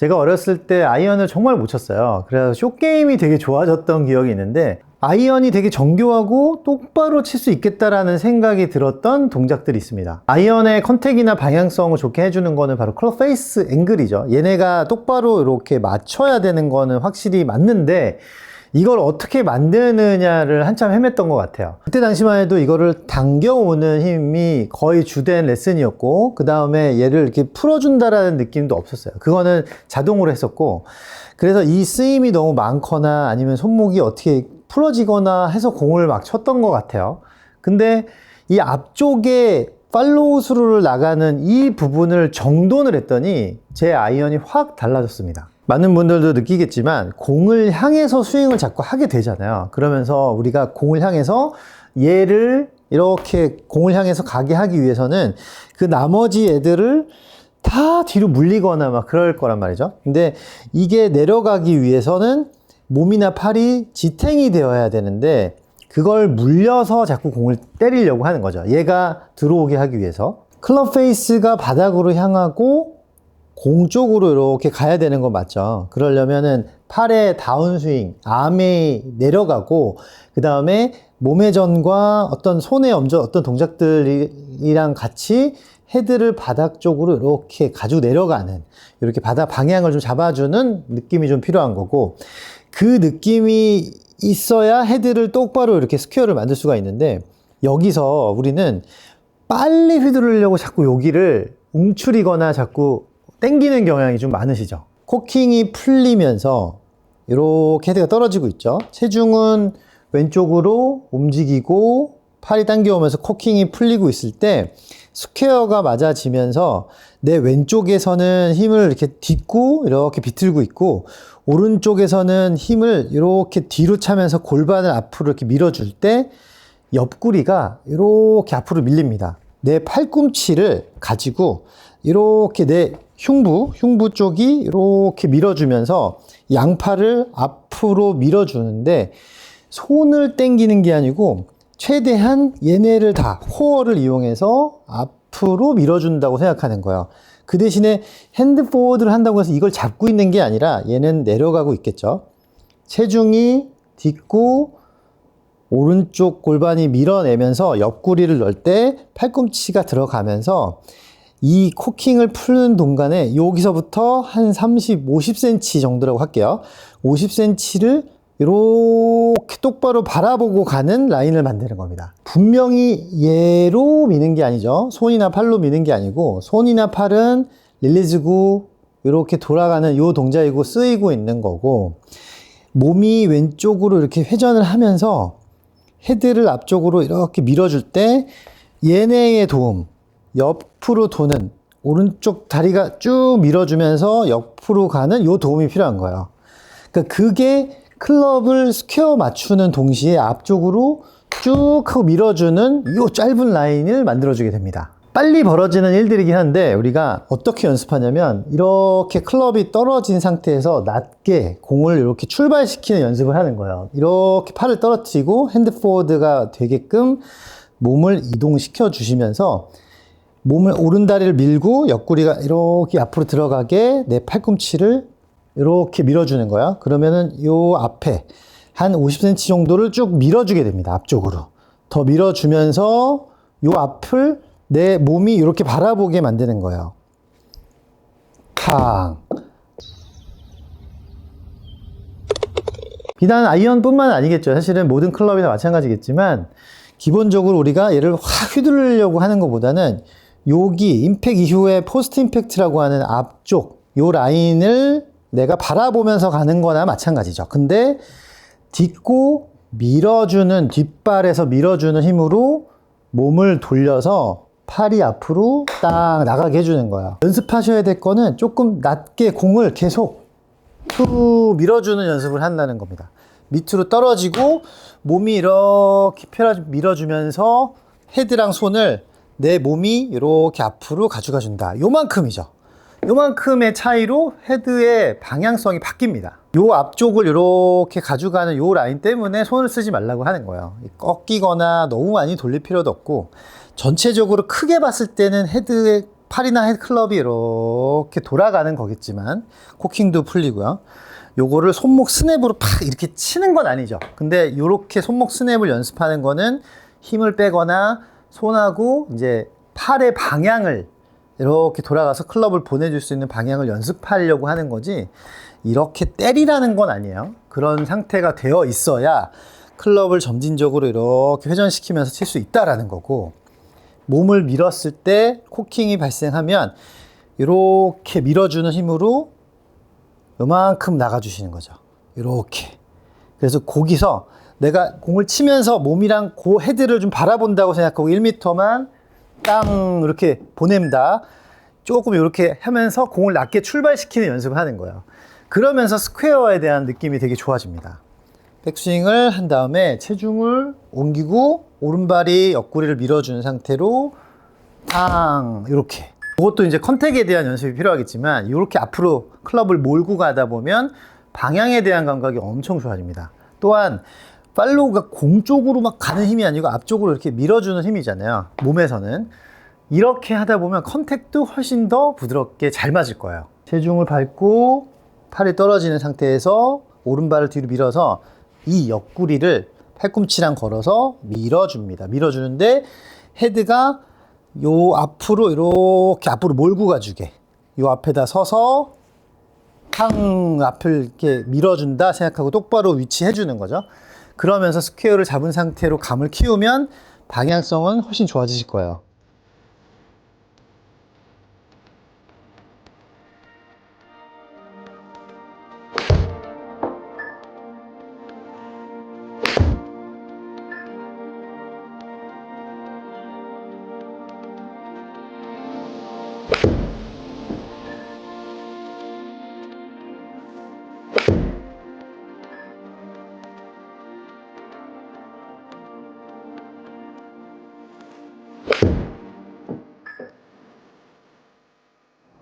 제가 어렸을 때 아이언을 정말 못 쳤어요. 그래서 숏게임이 되게 좋아졌던 기억이 있는데 아이언이 되게 정교하고 똑바로 칠 수 있겠다라는 생각이 들었던 동작들이 있습니다. 아이언의 컨택이나 방향성을 좋게 해주는 거는 바로 클럽 페이스 앵글이죠. 얘네가 똑바로 이렇게 맞춰야 되는 거는 확실히 맞는데 이걸 어떻게 만드느냐를 한참 헤맸던 것 같아요. 그때 당시만 해도 이거를 당겨오는 힘이 거의 주된 레슨이었고 그 다음에 얘를 이렇게 풀어준다라는 느낌도 없었어요. 그거는 자동으로 했었고 그래서 이 쓰임이 너무 많거나 아니면 손목이 어떻게 풀어지거나 해서 공을 막 쳤던 것 같아요. 근데 이 앞쪽에 팔로우 스루를 나가는 이 부분을 정돈을 했더니 제 아이언이 확 달라졌습니다. 많은 분들도 느끼겠지만 공을 향해서 스윙을 자꾸 하게 되잖아요. 그러면서 우리가 공을 향해서 얘를 이렇게 공을 향해서 가게 하기 위해서는 그 나머지 애들을 다 뒤로 물리거나 막 그럴 거란 말이죠. 근데 이게 내려가기 위해서는 몸이나 팔이 지탱이 되어야 되는데 그걸 물려서 자꾸 공을 때리려고 하는 거죠. 얘가 들어오게 하기 위해서. 클럽 페이스가 바닥으로 향하고 공 쪽으로 이렇게 가야 되는 거 맞죠? 그러려면은 팔의 다운스윙, 암이 내려가고 그 다음에 몸의 전과 어떤 손의 엄전, 어떤 동작들이랑 같이 헤드를 바닥 쪽으로 이렇게 가지고 내려가는 이렇게 바닥 방향을 좀 잡아주는 느낌이 좀 필요한 거고 그 느낌이 있어야 헤드를 똑바로 이렇게 스퀘어를 만들 수가 있는데 여기서 우리는 빨리 휘두르려고 자꾸 여기를 움츠리거나 자꾸 당기는 경향이 좀 많으시죠. 코킹이 풀리면서 이렇게 헤드가 떨어지고 있죠. 체중은 왼쪽으로 움직이고 팔이 당겨오면서 코킹이 풀리고 있을 때 스퀘어가 맞아지면서 내 왼쪽에서는 힘을 이렇게 딛고 이렇게 비틀고 있고 오른쪽에서는 힘을 이렇게 뒤로 차면서 골반을 앞으로 이렇게 밀어줄 때 옆구리가 이렇게 앞으로 밀립니다. 내 팔꿈치를 가지고 이렇게 내 흉부 쪽이 이렇게 밀어주면서 양팔을 앞으로 밀어주는데 손을 당기는 게 아니고 최대한 얘네를 다 코어를 이용해서 앞으로 밀어준다고 생각하는 거예요. 그 대신에 핸드 포워드를 한다고 해서 이걸 잡고 있는 게 아니라 얘는 내려가고 있겠죠. 체중이 딛고 오른쪽 골반이 밀어내면서 옆구리를 넣을 때 팔꿈치가 들어가면서 이 코킹을 푸는 동안에 여기서부터 한 50cm 정도라고 할게요. 50cm를 이렇게 똑바로 바라보고 가는 라인을 만드는 겁니다. 분명히 얘로 미는 게 아니죠. 손이나 팔로 미는 게 아니고 손이나 팔은 릴리즈고 이렇게 돌아가는 요 동작이고 쓰이고 있는 거고 몸이 왼쪽으로 이렇게 회전을 하면서 헤드를 앞쪽으로 이렇게 밀어줄 때 얘네의 도움, 옆으로 도는 오른쪽 다리가 쭉 밀어주면서 옆으로 가는 요 도움이 필요한 거예요. 그러니까 그게 클럽을 스퀘어 맞추는 동시에 앞쪽으로 쭉 하고 밀어주는 이 짧은 라인을 만들어주게 됩니다. 빨리 벌어지는 일들이긴 한데 우리가 어떻게 연습하냐면 이렇게 클럽이 떨어진 상태에서 낮게 공을 이렇게 출발시키는 연습을 하는 거예요. 이렇게 팔을 떨어뜨리고 핸드 포워드가 되게끔 몸을 이동시켜 주시면서 몸을 오른다리를 밀고 옆구리가 이렇게 앞으로 들어가게 내 팔꿈치를 이렇게 밀어주는 거야. 그러면은 요 앞에 한 50cm 정도를 쭉 밀어주게 됩니다. 앞쪽으로. 더 밀어주면서 요 앞을 내 몸이 이렇게 바라보게 만드는 거예요. 탕. 비단 아이언뿐만 아니겠죠. 사실은 모든 클럽이 다 마찬가지겠지만 기본적으로 우리가 얘를 확 휘두르려고 하는 것보다는 여기 임팩 이후에 포스트 임팩트라고 하는 앞쪽 요 라인을 내가 바라보면서 가는 거나 마찬가지죠. 근데 딛고 밀어주는 뒷발에서 밀어주는 힘으로 몸을 돌려서 팔이 앞으로 딱 나가게 해주는 거야. 연습하셔야 될 거는 조금 낮게 공을 계속 후 밀어주는 연습을 한다는 겁니다. 밑으로 떨어지고 몸이 이렇게 밀어주면서 헤드랑 손을 내 몸이 이렇게 앞으로 가져가 준다. 요만큼이죠. 요만큼의 차이로 헤드의 방향성이 바뀝니다. 요 앞쪽을 이렇게 가져가는 요 라인 때문에 손을 쓰지 말라고 하는 거예요. 꺾이거나 너무 많이 돌릴 필요도 없고 전체적으로 크게 봤을 때는 헤드의 팔이나 헤드클럽이 이렇게 돌아가는 거겠지만 코킹도 풀리고요. 요거를 손목 스냅으로 팍 이렇게 치는 건 아니죠. 근데 이렇게 손목 스냅을 연습하는 거는 힘을 빼거나 손하고 이제 팔의 방향을 이렇게 돌아가서 클럽을 보내줄 수 있는 방향을 연습하려고 하는 거지, 이렇게 때리라는 건 아니에요. 그런 상태가 되어 있어야 클럽을 점진적으로 이렇게 회전시키면서 칠 수 있다라는 거고, 몸을 밀었을 때 코킹이 발생하면 이렇게 밀어주는 힘으로 요만큼 나가주시는 거죠. 이렇게. 그래서 거기서 내가 공을 치면서 몸이랑 그 헤드를 좀 바라본다고 생각하고 1m만 땅 이렇게 보냅니다. 조금 이렇게 하면서 공을 낮게 출발시키는 연습을 하는 거예요. 그러면서 스퀘어에 대한 느낌이 되게 좋아집니다. 백스윙을 한 다음에 체중을 옮기고 오른발이 옆구리를 밀어주는 상태로 탕 이렇게. 이것도 이제 컨택에 대한 연습이 필요하겠지만 이렇게 앞으로 클럽을 몰고 가다 보면 방향에 대한 감각이 엄청 좋아집니다. 또한 팔로우가 공 쪽으로 막 가는 힘이 아니고 앞쪽으로 이렇게 밀어주는 힘이잖아요. 몸에서는. 이렇게 하다 보면 컨택도 훨씬 더 부드럽게 잘 맞을 거예요. 체중을 밟고 팔이 떨어지는 상태에서 오른발을 뒤로 밀어서 이 옆구리를 팔꿈치랑 걸어서 밀어줍니다. 밀어주는데 헤드가 요 앞으로 이렇게 앞으로 몰고 가주게, 요 앞에다 서서 탕 앞을 이렇게 밀어준다 생각하고 똑바로 위치해 주는 거죠. 그러면서 스퀘어를 잡은 상태로 감을 키우면 방향성은 훨씬 좋아지실 거예요.